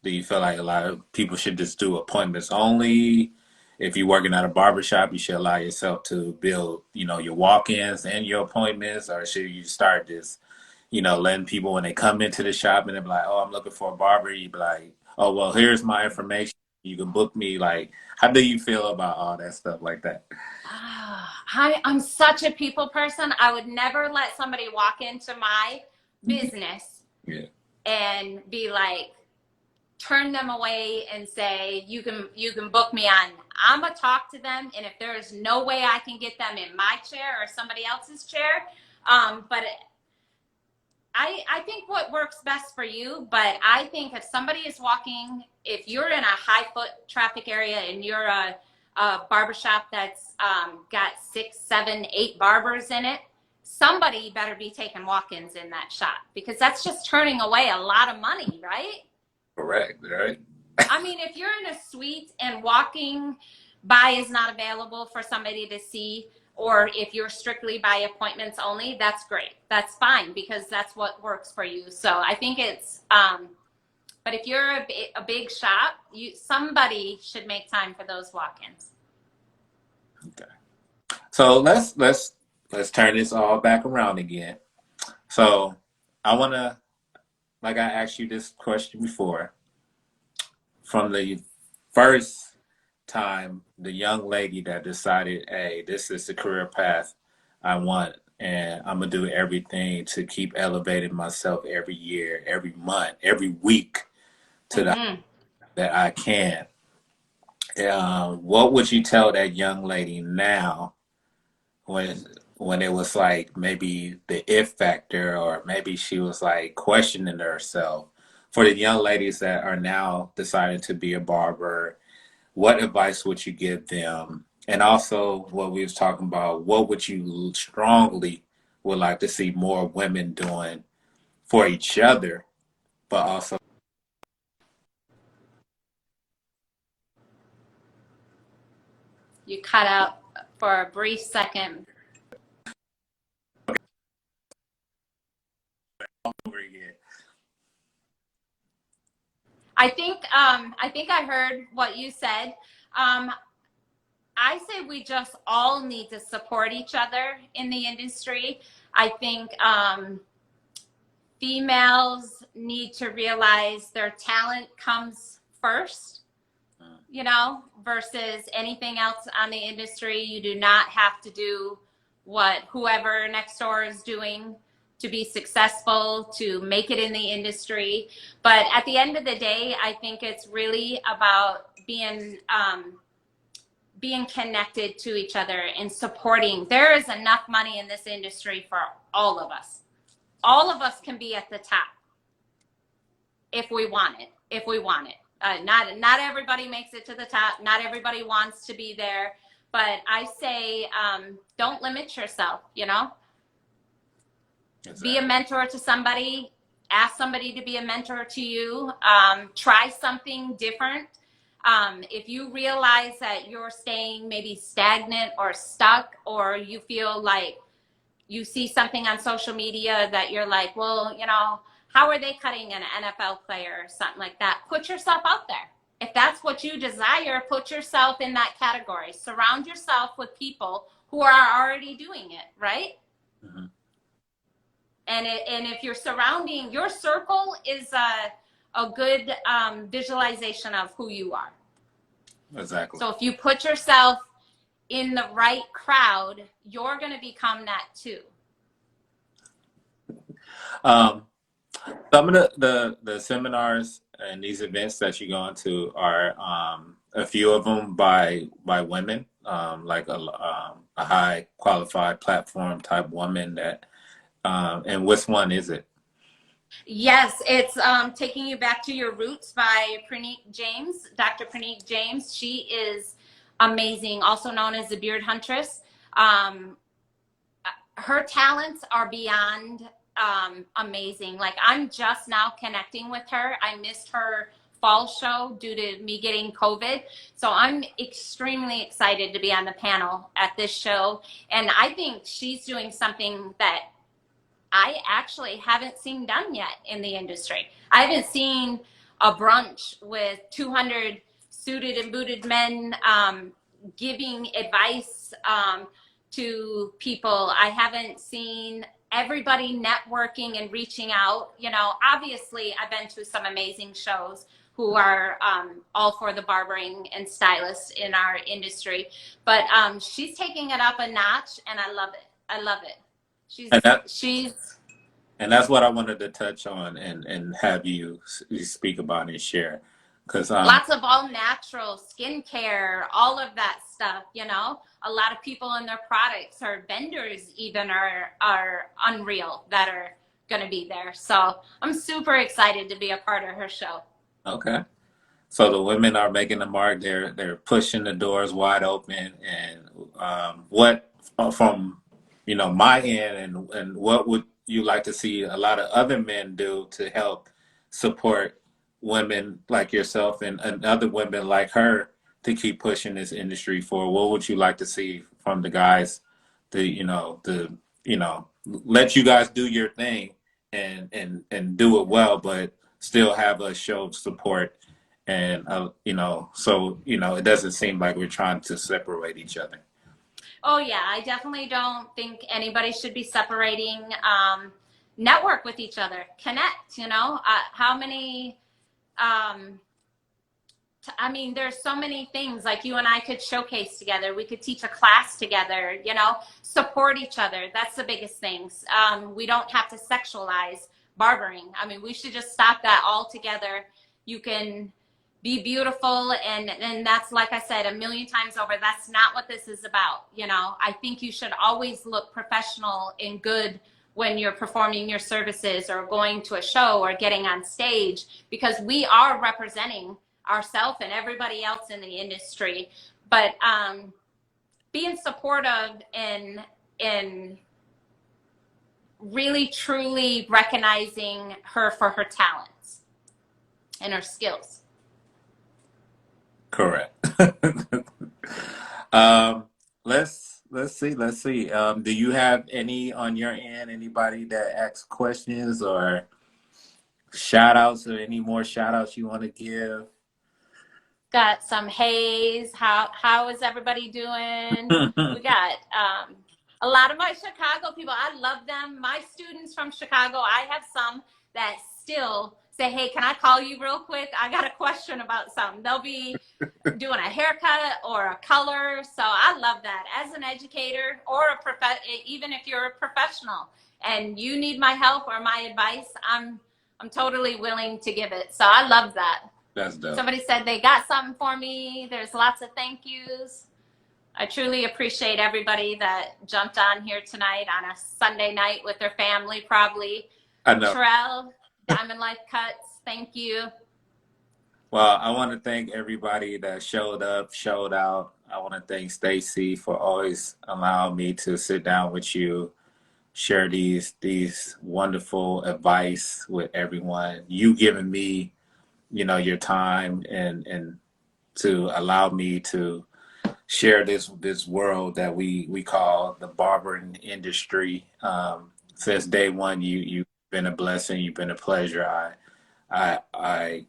S1: Do you feel like a lot of people should just do appointments only? If you're working at a barbershop, you should allow yourself to build, your walk-ins and your appointments, or should you start just, letting people when they come into the shop and they're like, oh, I'm looking for a barber, you be like, oh, well, here's my information. You can book me. Like, how do you feel about all that stuff like that?
S2: I'm such a people person. I would never let somebody walk into my business and be like, turn them away and say, you can book me on. I'm gonna talk to them, and if there is no way I can get them in my chair or somebody else's chair, but I think what works best for you, but I think if somebody is walking, if you're in a high foot traffic area and you're a barbershop that's got 6, 7, 8 barbers in it, somebody better be taking walk-ins in that shop, because that's just turning away a lot of money, right?
S1: Correct, right?
S2: I mean, if you're in a suite and walking by is not available for somebody to see, or if you're strictly by appointments only, that's great. That's fine, because that's what works for you. So I think it's, but if you're a big shop, somebody should make time for those walk-ins.
S1: Okay. So let's turn this all back around again. So I want to, like I asked you this question before, from the first time, the young lady that decided, hey, this is the career path I want, and I'm gonna do everything to keep elevating myself every year, every month, every week to that I can. What would you tell that young lady now when it was like maybe the if factor, or maybe she was like questioning herself? For the young ladies that are now deciding to be a barber, what advice would you give them? And also what we was talking about, what would you strongly would like to see more women doing for each other, but also...
S2: You cut out for a brief second.
S1: Over again.
S2: I think I heard what you said. I say we just all need to support each other in the industry. I think females need to realize their talent comes first, versus anything else on the industry. You do not have to do what whoever next door is doing to be successful, to make it in the industry. But at the end of the day, I think it's really about being connected to each other and supporting. There is enough money in this industry for all of us. All of us can be at the top if we want it. Not everybody makes it to the top. Not everybody wants to be there. But I say, don't limit yourself, Exactly. Be a mentor to somebody. Ask somebody to be a mentor to you. Try something different. If you realize that you're staying maybe stagnant or stuck, or you feel like you see something on social media that you're like, well, how are they cutting an NFL player or something like that? Put yourself out there. If that's what you desire, put yourself in that category. Surround yourself with people who are already doing it, right? Mm-hmm. And if you're surrounding, your circle is a good visualization of who you are.
S1: Exactly.
S2: So if you put yourself in the right crowd, you're going to become that too.
S1: How Some of the seminars and these events that you go into are a few of them by women, like a high qualified platform type woman that and which one is it?
S2: Yes, it's Taking You Back to Your Roots by Praneek James, Dr. Praneek James. She is amazing, also known as the Beard Huntress. Um, Her talents are beyond amazing. Like, I'm just now connecting with her. I missed her fall show due to me getting COVID. So I'm extremely excited to be on the panel at this show. And I think she's doing something that I actually haven't seen done yet in the industry. I haven't seen a brunch with 200 suited and booted men giving advice to people. I haven't seen everybody networking and reaching out. You know, obviously, I've been to some amazing shows who are all for the barbering and stylists in our industry, but she's taking it up a notch, and I love it. I love it.
S1: And that
S2: She's
S1: and that's what I wanted to touch on and have you speak about and share, because
S2: lots of all natural skincare, all of that stuff, you know. A lot of people in their products, or vendors even, are unreal that are going to be there. So I'm super excited to be a part of her show.
S1: okay. So the women are making the mark. They're pushing the doors wide open. And what from my end, and what would you like to see a lot of other men do to help support women like yourself and other women like her to keep pushing this industry forward? What would you like to see from the guys to let you guys do your thing and do it well, but still have a show of support and so it doesn't seem like we're trying to separate each other.
S2: Oh yeah, I definitely don't think anybody should be separating. Network with each other, connect. You know, how many? Um, I mean, there's so many things like you and I could showcase together. We could teach a class together, you know, support each other. That's the biggest things. We don't have to sexualize barbering. I mean, we should just stop that altogether. You can be beautiful, and that's, like I said a million times over, that's not what this is about. You know, I think you should always look professional and good when you're performing your services or going to a show or getting on stage, because we are representing ourselves and everybody else in the industry. But being supportive and really truly recognizing her for her talents and her skills.
S1: Correct. um let's see. Do you have any on your end, anybody that asks questions or shout outs, or any more shout outs you want to give?
S2: Got some haze. How is everybody doing? We got a lot of my Chicago people. I love them. My students from Chicago, I have some that still say, hey, can I call you real quick? I got a question about something. They'll be doing a haircut or a color. So I love that. As an educator or even if you're a professional and you need my help or my advice, I'm totally willing to give it. So I love that.
S1: That's dope.
S2: Somebody said they got something for me. There's lots of thank yous. I truly appreciate everybody that jumped on here tonight on a Sunday night with their family, probably.
S1: I know.
S2: Terrell, Diamond Life Cuts, thank you.
S1: Well, I want to thank everybody that showed up, showed out. I want to thank Stacey for always allowing me to sit down with you, share these wonderful advice with everyone. You giving me, your time and to allow me to share this world that we call the barbering industry. Since day one, you've been a blessing. You've been a pleasure. I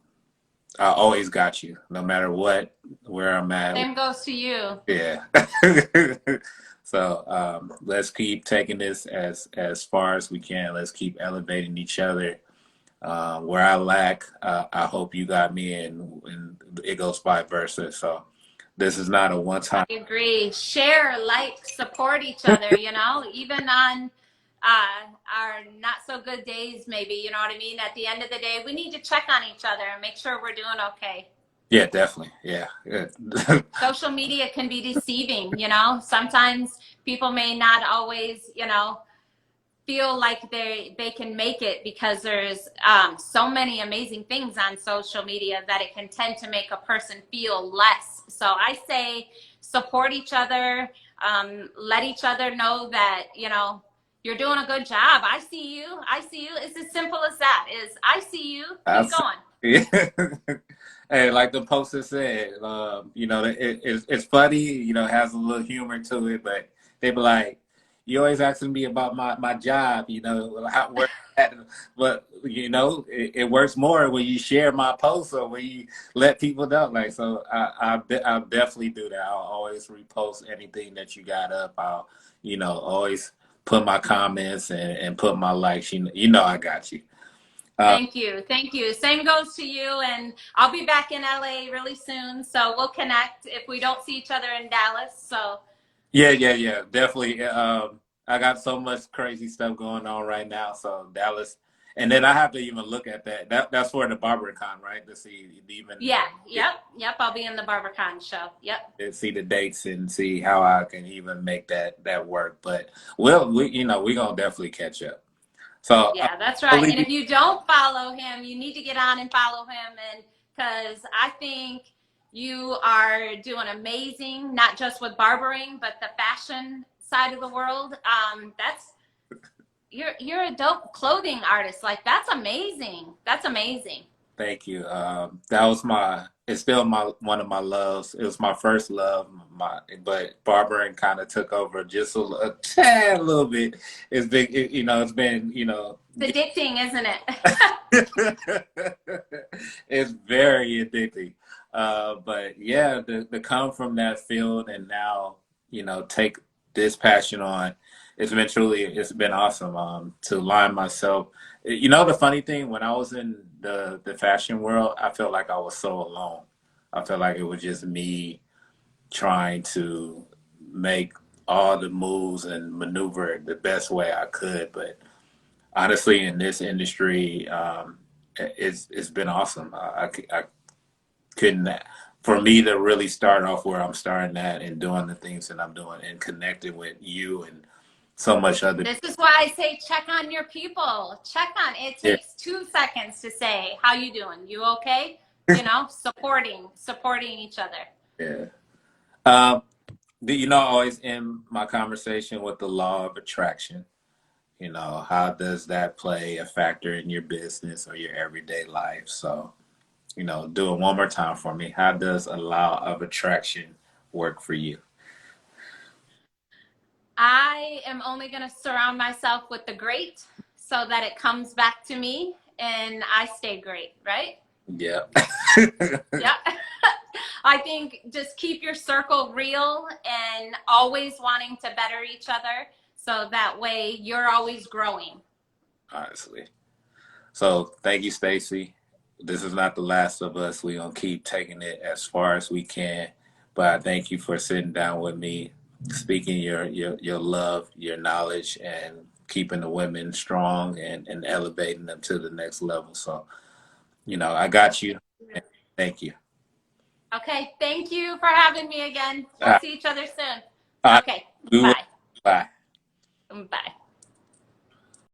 S1: always got you, no matter where I'm at.
S2: Same goes to you.
S1: Yeah. So let's keep taking this as far as we can. Let's keep elevating each other. Where I lack, I hope you got me, and it goes vice versa. So this is not a one-time.
S2: I agree. Share, like, support each other, even on our not so good days, maybe, you know what I mean? At the end of the day, we need to check on each other and make sure we're doing okay.
S1: Yeah, definitely. Yeah. Yeah.
S2: Social media can be deceiving, you know? Sometimes people may not always, you know, feel like they can make it because there's so many amazing things on social media that it can tend to make a person feel less. So I say support each other, let each other know that, you know, you're doing a good job. I see you. I see you. It's as simple as that. Is I see you. Keep
S1: That's,
S2: going.
S1: yeah. Hey, like the poster said, you know, it's funny, you know, has a little humor to it, but they be like, you always asking me about my job, you know, how where at, but you know, it works more when you share my posts or when you let people know. Like, so I'll definitely do that. I'll always repost anything that you got up. I'll, you know, always put my comments and put my likes. You know, I got you. Uh,
S2: Thank you. Thank you. Same goes to you. And I'll be back in LA really soon. So we'll connect if we don't see each other in Dallas. So
S1: yeah, definitely. I got so much crazy stuff going on right now. So Dallas, and then I have to even look at that. That's for the BarberCon, right? To see even
S2: yeah,
S1: get,
S2: yep. I'll be in the BarberCon show. Yep.
S1: to see the dates and see how I can even make that work. But we you know we're gonna definitely catch up. So
S2: Yeah, that's
S1: I'll
S2: right.
S1: leave
S2: And
S1: you.
S2: if you don't follow him, you need to get on and follow him. And because I think you are doing amazing, not just with barbering, but the fashion side of the world. That's you're a dope clothing artist. Like that's amazing. That's amazing.
S1: Thank you. That was it's still my one of my loves. It was my first love, but barbering kind of took over just a tad little bit. It's been, you know, it's been, you know,
S2: It's addicting, isn't it?
S1: it's very addicting. But yeah, to come from that field and now, you know, take this passion on, it's been awesome. To align myself. You know, the funny thing, when I was in the fashion world, I felt like I was so alone. I felt like it was just me trying to make all the moves and maneuver the best way I could. But honestly, in this industry, it's been awesome. I couldn't, for me to really start off where I'm starting at and doing the things that I'm doing and connecting with you and so much other.
S2: This is why I say check on your people. Check on. It
S1: Yeah,
S2: takes 2 seconds to say, how you doing? You okay? You know, supporting each other.
S1: yeah. Um, you know, I always end my conversation with the law of attraction. You know, how does that play a factor in your business or your everyday life? So, you know, do it one more time for me. How does a law of attraction work for you?
S2: I am only going to surround myself with the great so that it comes back to me and I stay great, right?
S1: Yeah.
S2: Yeah. I think just keep your circle real and always wanting to better each other so that way you're always growing.
S1: Honestly. So thank you, Stacey. This is not the last of us. We're gonna keep taking it as far as we can. But I thank you for sitting down with me, speaking your love, your knowledge, and keeping the women strong and elevating them to the next level. So, you know, I got you. Thank you.
S2: Okay. Thank you for having me again.
S1: All
S2: We'll
S1: right.
S2: see each other soon.
S1: All right.
S2: Okay.
S1: We will.
S2: Bye.
S1: Bye.
S2: Bye.